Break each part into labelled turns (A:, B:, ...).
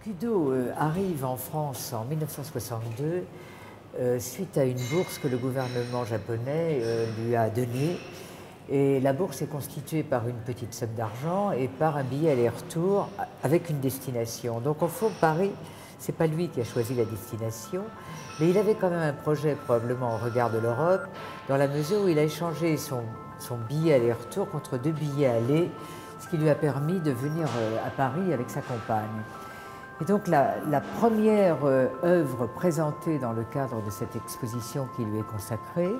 A: Kudo arrive en France en 1962 suite à une bourse que le gouvernement japonais lui a donnée. Et la bourse est constituée par une petite somme d'argent et par un billet aller-retour avec une destination. Donc au fond, Paris, ce n'est pas lui qui a choisi la destination, mais il avait quand même un projet probablement au regard de l'Europe, dans la mesure où il a échangé son billet aller-retour contre 2 billets aller, ce qui lui a permis de venir à Paris avec sa compagne. Et donc la première œuvre présentée dans le cadre de cette exposition qui lui est consacrée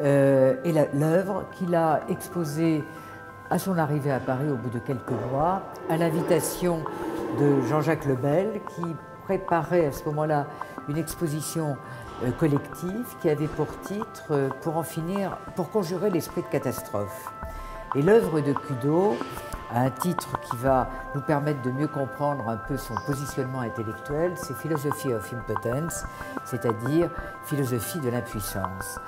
A: est l'œuvre qu'il a exposée à son arrivée à Paris au bout de quelques mois, à l'invitation de Jean-Jacques Le Bel, qui préparait à ce moment-là une exposition collective qui avait pour titre « Pour en finir, pour conjurer l'esprit de catastrophe ». Et l'œuvre de Kudo a un titre qui va nous permettre de mieux comprendre un peu son positionnement intellectuel, c'est « Philosophy of Impotence », c'est-à-dire « philosophie de l'impuissance ».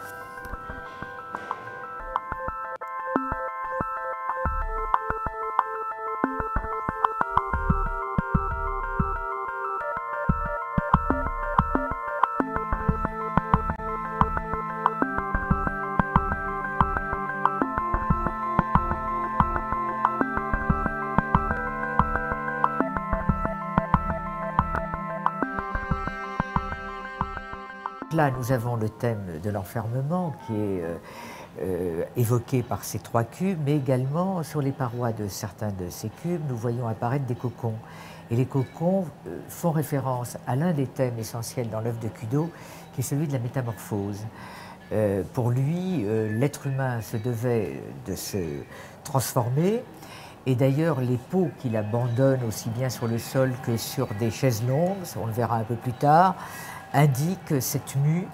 A: Là, nous avons le thème de l'enfermement qui est évoqué par ces 3 cubes, mais également sur les parois de certains de ces cubes, nous voyons apparaître des cocons. Et les cocons font référence à l'un des thèmes essentiels dans l'œuvre de Kudo, qui est celui de la métamorphose. Pour lui, l'être humain se devait de se transformer, et d'ailleurs les pots qu'il abandonne aussi bien sur le sol que sur des chaises longues, on le verra un peu plus tard, indique cette mue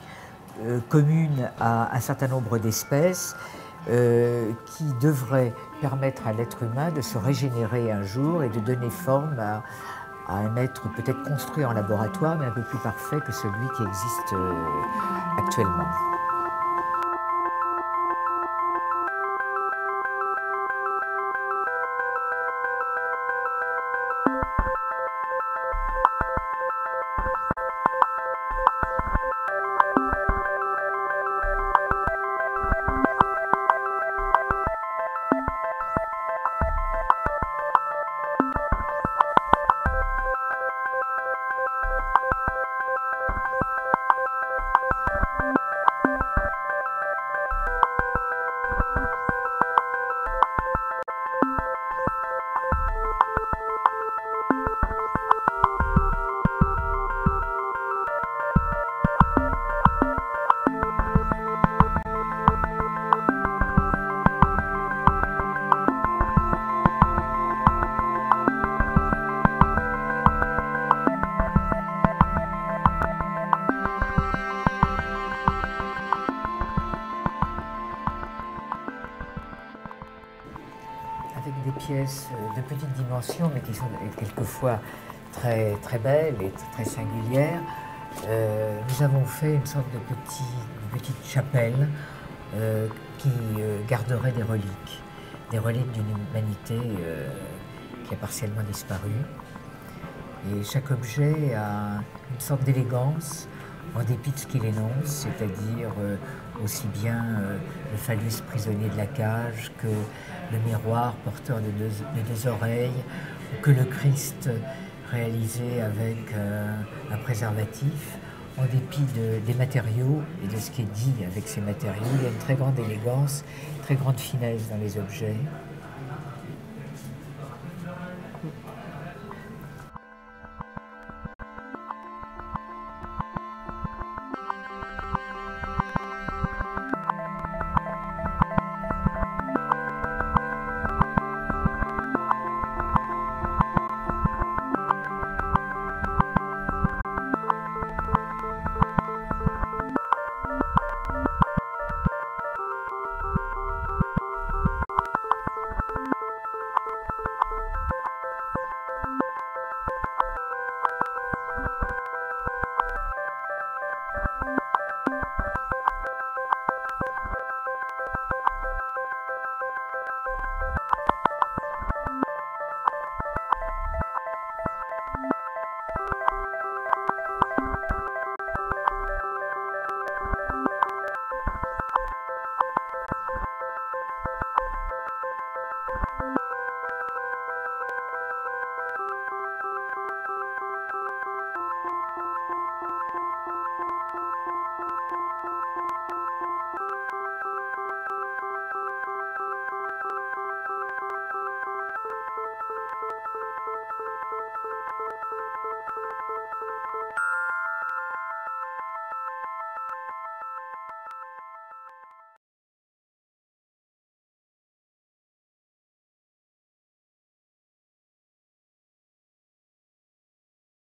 A: commune à un certain nombre d'espèces qui devrait permettre à l'être humain de se régénérer un jour et de donner forme à un être peut-être construit en laboratoire, mais un peu plus parfait que celui qui existe actuellement. Avec des pièces de petite dimension, mais qui sont quelquefois très belles et très singulières. Nous avons fait une sorte de petite chapelle qui garderait des reliques d'une humanité qui a partiellement disparu. Et chaque objet a une sorte d'élégance en dépit de ce qu'il énonce, c'est-à-dire aussi bien le phallus prisonnier de la cage que le miroir porteur de deux oreilles, ou que le Christ réalisé avec un préservatif. En dépit des matériaux et de ce qui est dit avec ces matériaux, il y a une très grande élégance, une très grande finesse dans les objets.